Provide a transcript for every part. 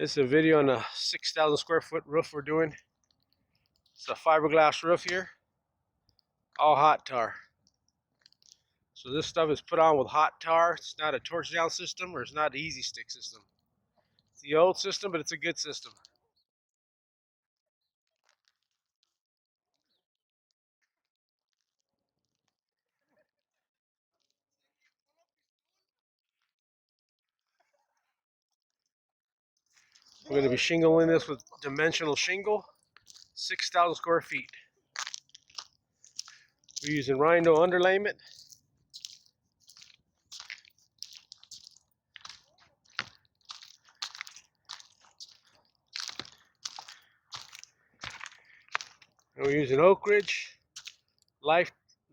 This is a video on a 6,000 square foot roof we're doing. It's a fiberglass roof here, all hot tar. So this stuff is put on with hot tar. It's not a torch down system, or it's not an easy stick system. It's the old system, but it's a good system. We're going to be shingling this with dimensional shingle, 6,000 square feet. We're using rhino underlayment. And we're using Oak Ridge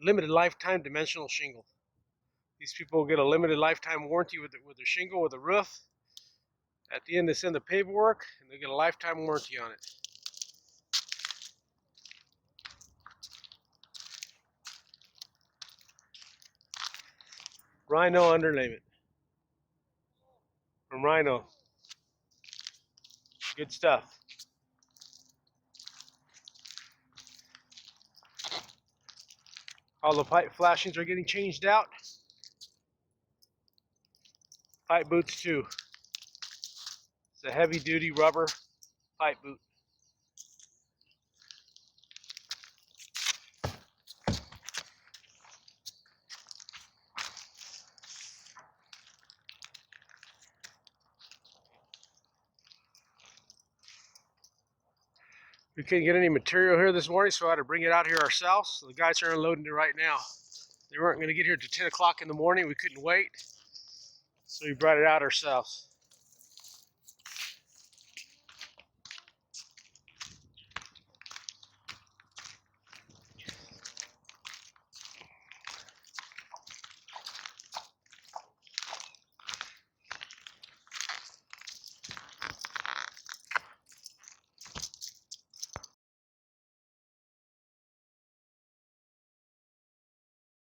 limited lifetime dimensional shingle. These people will get a limited lifetime warranty with their shingle, with the roof. At the end, they send the paperwork, and they get a lifetime warranty on it. Rhino underlayment from Rhino. Good stuff. All the pipe flashings are getting changed out. Pipe boots too. It's a heavy duty rubber pipe boot. We couldn't get any material here this morning, so I had to bring it out here ourselves. So the guys are unloading it right now. They weren't going to get here till 10 o'clock in the morning. We couldn't wait, so we brought it out ourselves.